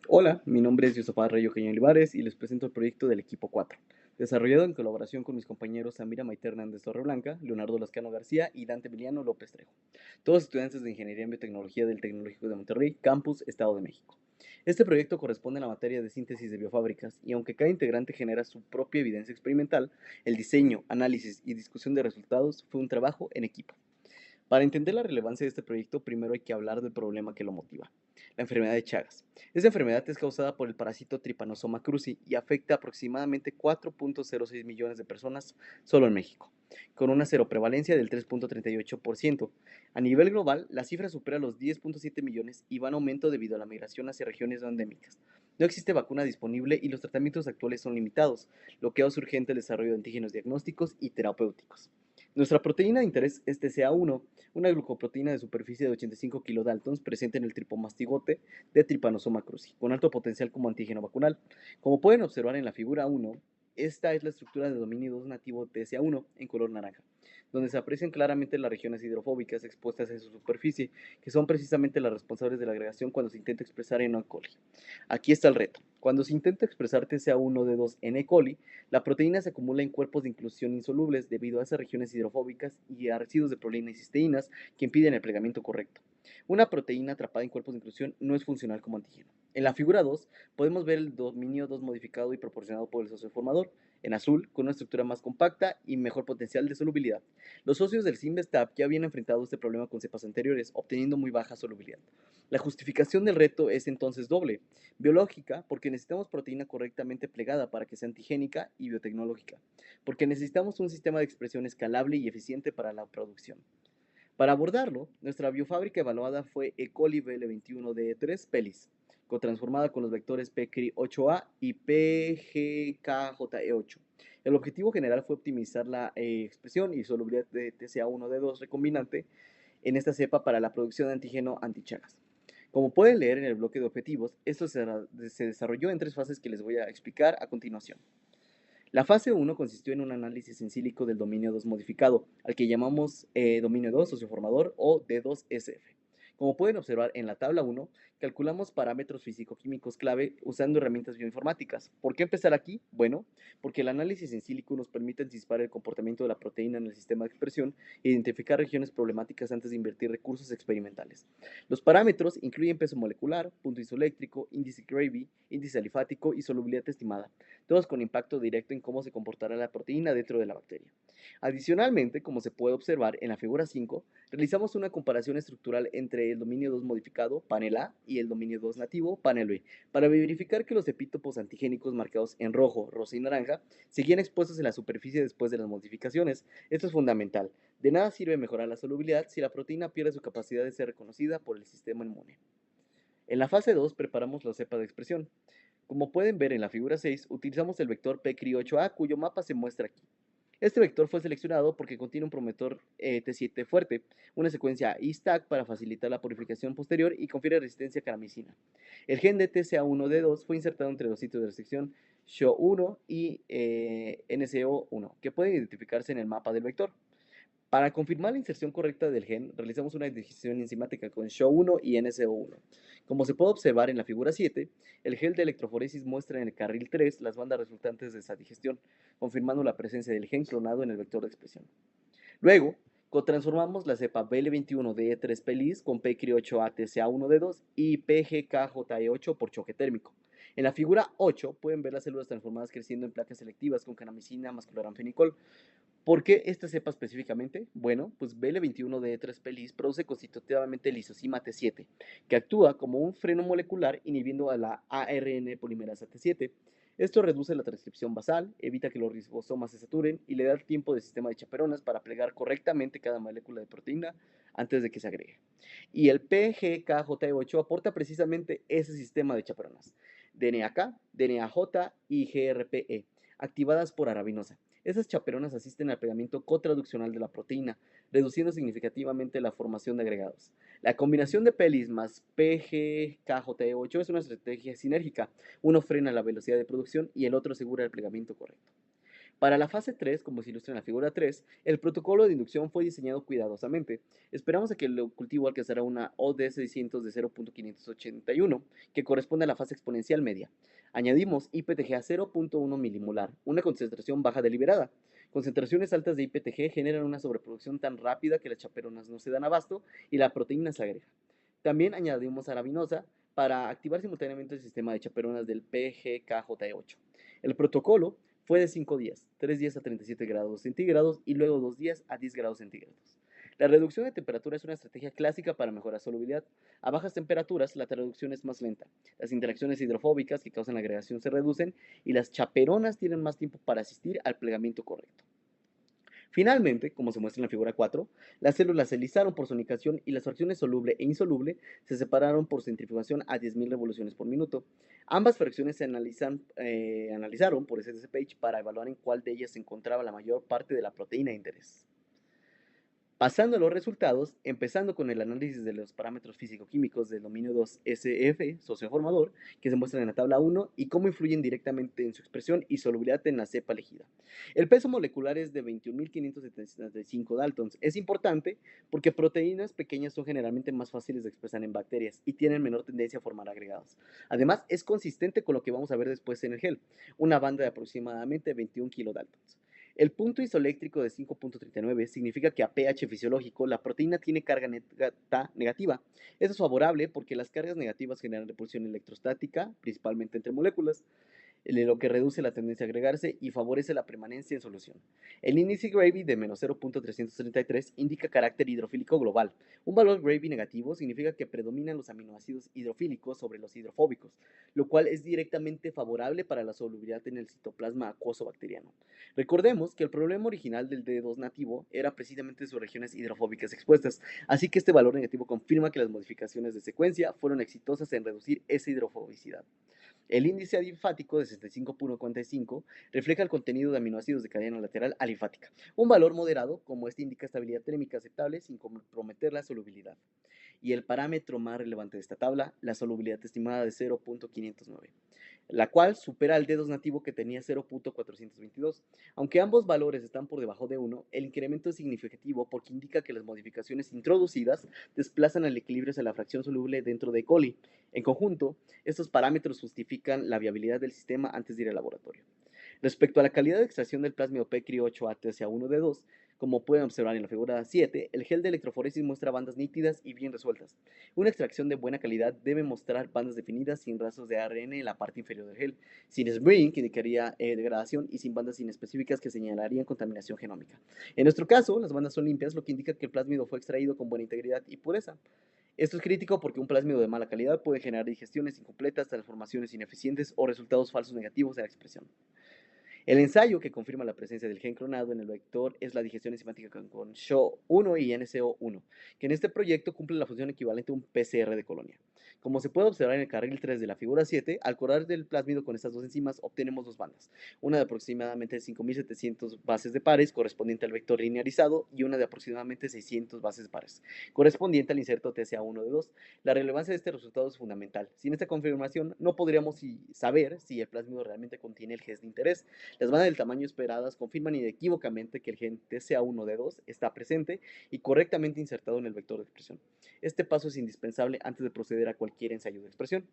Hola, mi nombre es Yosafat Rayo Cañón Olivares y les presento el proyecto del Equipo 4, desarrollado en colaboración con mis compañeros Samira Maite Hernández Torreblanca, Leonardo Lascano García y Dante Emiliano López Trejo, todos estudiantes de Ingeniería en Biotecnología del Tecnológico de Monterrey, Campus, Estado de México. Este proyecto corresponde a la materia de síntesis de biofábricas y aunque cada integrante genera su propia evidencia experimental, el diseño, análisis y discusión de resultados fue un trabajo en equipo. Para entender la relevancia de este proyecto, primero hay que hablar del problema que lo motiva, la enfermedad de Chagas. Esta enfermedad es causada por el parásito Trypanosoma cruzi y afecta a aproximadamente 4.06 millones de personas solo en México, con una seroprevalencia del 3.38%. A nivel global, la cifra supera los 10.7 millones y va en aumento debido a la migración hacia regiones no endémicas. No existe vacuna disponible y los tratamientos actuales son limitados, lo que hace urgente el desarrollo de antígenos diagnósticos y terapéuticos. Nuestra proteína de interés es TCA1, una glucoproteína de superficie de 85 kilodaltons presente en el tripomastigote de Trypanosoma cruzi, con alto potencial como antígeno vacunal. Como pueden observar en la figura 1, esta es la estructura de dominio 2 nativo TSA1 en color naranja, donde se aprecian claramente las regiones hidrofóbicas expuestas en su superficie, que son precisamente las responsables de la agregación cuando se intenta expresar en E. coli. Aquí está el reto. Cuando se intenta expresar TCA1D2 en E. coli, la proteína se acumula en cuerpos de inclusión insolubles debido a esas regiones hidrofóbicas y a residuos de proteína y cisteínas que impiden el plegamiento correcto. Una proteína atrapada en cuerpos de inclusión no es funcional como antígeno. En la figura 2 podemos ver el dominio 2 modificado y proporcionado por el socio formador, en azul, con una estructura más compacta y mejor potencial de solubilidad. Los socios del Simvestab ya habían enfrentado este problema con cepas anteriores, obteniendo muy baja solubilidad. La justificación del reto es entonces doble: biológica, porque necesitamos proteína correctamente plegada para que sea antigénica, y biotecnológica, porque necesitamos un sistema de expresión escalable y eficiente para la producción. Para abordarlo, nuestra biofábrica evaluada fue E. coli BL21DE3 pelis, cotransformada con los vectores PCRI8A y PGKJE8. El objetivo general fue optimizar la expresión y solubilidad de TCA1D2 recombinante en esta cepa para la producción de antígeno antichagas. Como pueden leer en el bloque de objetivos, esto se desarrolló en tres fases que les voy a explicar a continuación. La fase 1 consistió en un análisis en sílico del dominio 2 modificado, al que llamamos dominio 2 socioformador o D2SF. Como pueden observar en la tabla 1, calculamos parámetros físico-químicos clave usando herramientas bioinformáticas. ¿Por qué empezar aquí? Bueno, porque el análisis en sílico nos permite anticipar el comportamiento de la proteína en el sistema de expresión e identificar regiones problemáticas antes de invertir recursos experimentales. Los parámetros incluyen peso molecular, punto isoeléctrico, índice Gravy, índice alifático y solubilidad estimada, todos con impacto directo en cómo se comportará la proteína dentro de la bacteria. Adicionalmente, como se puede observar en la figura 5, realizamos una comparación estructural entre el dominio 2 modificado, panel A, y el dominio 2 nativo, panel B, para verificar que los epítopos antigénicos marcados en rojo, rosa y naranja seguían expuestos en la superficie después de las modificaciones. Esto es fundamental. De nada sirve mejorar la solubilidad si la proteína pierde su capacidad de ser reconocida por el sistema inmune. En la fase 2 preparamos la cepa de expresión. Como pueden ver en la figura 6, utilizamos el vector PCRI8A, cuyo mapa se muestra aquí. Este vector fue seleccionado porque contiene un promotor T7 fuerte, una secuencia ISTAC para facilitar la purificación posterior y confiere resistencia a caramicina. El gen de TCA1D2 fue insertado entre los sitios de restricción SHO1 y NCO1, que pueden identificarse en el mapa del vector. Para confirmar la inserción correcta del gen, realizamos una digestión enzimática con SHO1 y NCO1. Como se puede observar en la figura 7, el gel de electroforesis muestra en el carril 3 las bandas resultantes de esa digestión, confirmando la presencia del gen clonado en el vector de expresión. Luego, cotransformamos la cepa BL21DE3 pelis con PCRI8ATCA1D2 y PGKJE8 por choque térmico. En la figura 8 pueden ver las células transformadas creciendo en placas selectivas con canamicina más cloramfenicol. ¿Por qué esta cepa específicamente? Bueno, pues BL21D3 pelis produce constitutivamente lisozima T7, que actúa como un freno molecular inhibiendo a la ARN polimerasa T7. Esto reduce la transcripción basal, evita que los ribosomas se saturen y le da tiempo del sistema de chaperonas para plegar correctamente cada molécula de proteína antes de que se agregue. Y el PGKJ8 aporta precisamente ese sistema de chaperonas, DNA-K, DNA-J y GRPE, activadas por arabinosa. Esas chaperonas asisten al pegamiento cotraduccional de la proteína, reduciendo significativamente la formación de agregados. La combinación de PELIS más PGKJ8 es una estrategia sinérgica. Uno frena la velocidad de producción y el otro asegura el plegamiento correcto. Para la fase 3, como se ilustra en la figura 3, el protocolo de inducción fue diseñado cuidadosamente. Esperamos a que el cultivo alcanzara una ODS 600 de 0.581, que corresponde a la fase exponencial media. Añadimos IPTG a 0.1 milimolar, una concentración baja deliberada. Concentraciones altas de IPTG generan una sobreproducción tan rápida que las chaperonas no se dan abasto y la proteína se agrega. También añadimos arabinosa para activar simultáneamente el sistema de chaperonas del PGKJ8. El protocolo fue de 5 días, 3 días a 37 grados centígrados y luego 2 días a 10 grados centígrados. La reducción de temperatura es una estrategia clásica para mejorar solubilidad. A bajas temperaturas, la reducción es más lenta. Las interacciones hidrofóbicas que causan la agregación se reducen y las chaperonas tienen más tiempo para asistir al plegamiento correcto. Finalmente, como se muestra en la figura 4, las células se lisaron por sonicación y las fracciones soluble e insoluble se separaron por centrifugación a 10.000 revoluciones por minuto. Ambas fracciones se analizaron por SDSPH para evaluar en cuál de ellas se encontraba la mayor parte de la proteína de interés. Pasando a los resultados, empezando con el análisis de los parámetros físico-químicos del dominio 2SF, socioformador, que se muestran en la tabla 1, y cómo influyen directamente en su expresión y solubilidad en la cepa elegida. El peso molecular es de 21.575 daltons. Es importante porque proteínas pequeñas son generalmente más fáciles de expresar en bacterias y tienen menor tendencia a formar agregados. Además, es consistente con lo que vamos a ver después en el gel, una banda de aproximadamente 21 kilodaltons. El punto isoeléctrico de 5.39 significa que a pH fisiológico la proteína tiene carga negativa. Esto es favorable porque las cargas negativas generan repulsión electrostática, principalmente entre moléculas, lo que reduce la tendencia a agregarse y favorece la permanencia en solución. El índice Gravy de menos 0.333 indica carácter hidrofílico global. Un valor Gravy negativo significa que predominan los aminoácidos hidrofílicos sobre los hidrofóbicos, lo cual es directamente favorable para la solubilidad en el citoplasma acuoso bacteriano. Recordemos que el problema original del D2 nativo era precisamente sus regiones hidrofóbicas expuestas, así que este valor negativo confirma que las modificaciones de secuencia fueron exitosas en reducir esa hidrofobicidad. El índice alifático de 65.45 refleja el contenido de aminoácidos de cadena lateral alifática, un valor moderado, como este indica estabilidad térmica aceptable sin comprometer la solubilidad. Y el parámetro más relevante de esta tabla, la solubilidad estimada de 0.509, la cual supera al D2 nativo que tenía 0.422. Aunque ambos valores están por debajo de 1, el incremento es significativo porque indica que las modificaciones introducidas desplazan el equilibrio hacia la fracción soluble dentro de E. coli. En conjunto, estos parámetros justifican la viabilidad del sistema antes de ir al laboratorio. Respecto a la calidad de extracción del plásmido PCRI8A TSA1D2, como pueden observar en la figura 7, el gel de electroforesis muestra bandas nítidas y bien resueltas. Una extracción de buena calidad debe mostrar bandas definidas sin rastros de ARN en la parte inferior del gel, sin smearing, que indicaría degradación, y sin bandas inespecíficas que señalarían contaminación genómica. En nuestro caso, las bandas son limpias, lo que indica que el plásmido fue extraído con buena integridad y pureza. Esto es crítico porque un plásmido de mala calidad puede generar digestiones incompletas, transformaciones ineficientes o resultados falsos negativos de la expresión. El ensayo que confirma la presencia del gen clonado en el vector es la digestión enzimática con SHO1 y NCO1, que en este proyecto cumple la función equivalente a un PCR de colonia. Como se puede observar en el carril 3 de la figura 7, al colar del plásmido con estas dos enzimas obtenemos dos bandas, una de aproximadamente 5.700 bases de pares correspondiente al vector linearizado y una de aproximadamente 600 bases de pares correspondiente al inserto TSA1D2. La relevancia de este resultado es fundamental. Sin esta confirmación no podríamos saber si el plásmido realmente contiene el gen de interés. Las bandas del tamaño esperadas confirman inequívocamente que el gen TCA1D2 está presente y correctamente insertado en el vector de expresión. Este paso es indispensable antes de proceder a cualquier ensayo de expresión.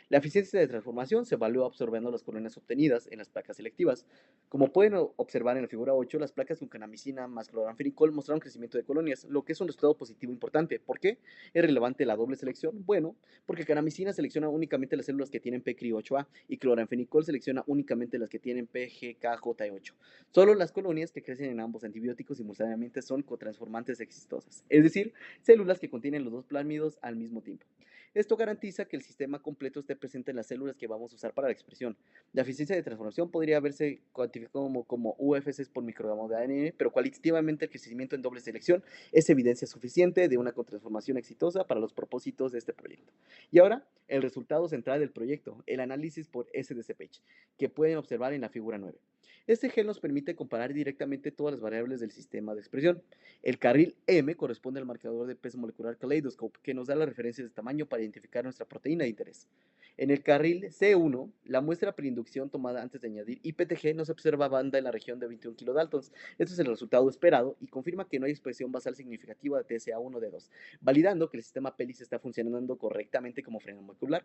La eficiencia de transformación se evalúa observando las colonias obtenidas en las placas selectivas. Como pueden observar en la figura 8, las placas con canamicina más cloranfenicol mostraron crecimiento de colonias, lo que es un resultado positivo importante. ¿Por qué? ¿Es relevante la doble selección? Bueno, porque canamicina selecciona únicamente las células que tienen PCRI8A y cloranfenicol selecciona únicamente las que tienen PGKJ8. Solo las colonias que crecen en ambos antibióticos simultáneamente son cotransformantes exitosas, es decir, células que contienen los dos plásmidos al mismo tiempo. Esto garantiza que el sistema completo esté presente en las células que vamos a usar para la expresión. La eficiencia de transformación podría verse cuantificada como UFCs por microgramo de ADN, pero cualitativamente el crecimiento en doble selección es evidencia suficiente de una transformación exitosa para los propósitos de este proyecto. Y ahora, el resultado central del proyecto, el análisis por SDSPH, que pueden observar en la figura 9. Este gel nos permite comparar directamente todas las variables del sistema de expresión. El carril M corresponde al marcador de peso molecular Kaleidoscope, que nos da las referencias de tamaño para identificar nuestra proteína de interés. En el carril C1, la muestra preinducción tomada antes de añadir IPTG no se observa banda en la región de 21 kilodaltons. Esto es el resultado esperado y confirma que no hay expresión basal significativa de TSA1D2, validando que el sistema PELIS está funcionando correctamente como freno molecular.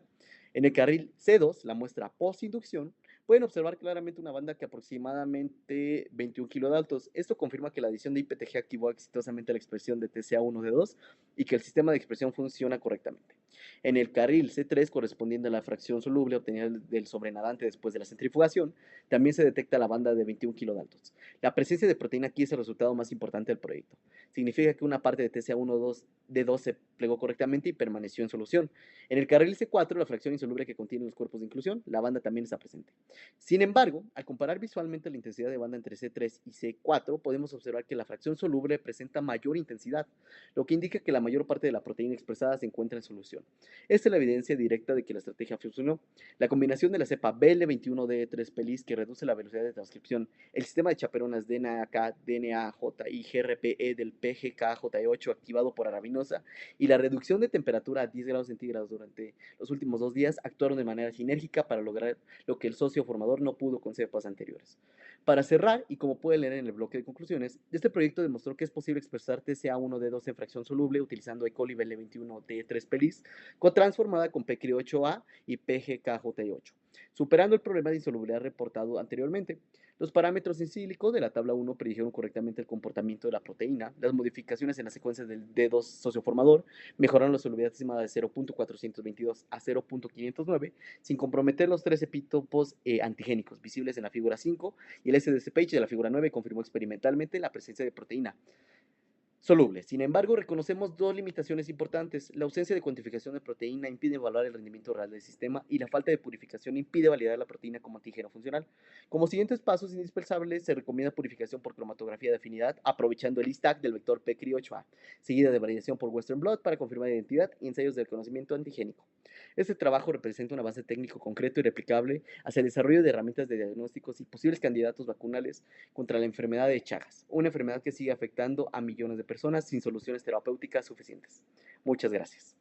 En el carril C2, la muestra postinducción, pueden observar claramente una banda que aproximadamente 21 kilodaltons. Esto confirma que la adición de IPTG activó exitosamente la expresión de TSA1D2 y que el sistema de expresión funciona correctamente. En el carril C3, correspondiente a la fracción soluble obtenida del sobrenadante después de la centrifugación, también se detecta la banda de 21 kilodaltons. La presencia de proteína aquí es el resultado más importante del proyecto. Significa que una parte de TCA1D2 se plegó correctamente y permaneció en solución. En el carril C4, la fracción insoluble que contiene los cuerpos de inclusión, la banda también está presente. Sin embargo, al comparar visualmente la intensidad de banda entre C3 y C4, podemos observar que la fracción soluble presenta mayor intensidad, lo que indica que la mayor parte de la proteína expresada se encuentra en solución. Esta es la evidencia directa de que la estrategia funcionó. La combinación de la cepa BL21D3 PELIS, que reduce la velocidad de transcripción, el sistema de chaperonas DNAK, DNAJ y GRPE del PGKJ8 activado por arabinosa y la reducción de temperatura a 10 grados centígrados durante los últimos 2 días actuaron de manera sinérgica para lograr lo que el socio formador no pudo con cepas anteriores. Para cerrar, y como puede leer en el bloque de conclusiones, este proyecto demostró que es posible expresar TCA1D2 en fracción soluble utilizando E. coli BL21D3 PELIS cotransformada con PCRI8A y PGKJ8, superando el problema de insolubilidad reportado anteriormente. Los parámetros en sílico de la tabla 1 predijeron correctamente el comportamiento de la proteína. Las modificaciones en las secuencias del D2 socioformador mejoraron la solubilidad estimada de 0.422 a 0.509 sin comprometer los 3 epítopos antigénicos visibles en la figura 5 y el SDSPH de la figura 9 confirmó experimentalmente la presencia de proteína soluble. Sin embargo, reconocemos dos limitaciones importantes. La ausencia de cuantificación de proteína impide evaluar el rendimiento real del sistema y la falta de purificación impide validar la proteína como antígeno funcional. Como siguientes pasos indispensables, se recomienda purificación por cromatografía de afinidad, aprovechando el ISTAC del vector PCRI8A, seguida de validación por Western blot para confirmar identidad y ensayos de reconocimiento antigénico. Este trabajo representa un avance técnico concreto y replicable hacia el desarrollo de herramientas de diagnósticos y posibles candidatos vacunales contra la enfermedad de Chagas, una enfermedad que sigue afectando a millones de personas sin soluciones terapéuticas suficientes. Muchas gracias.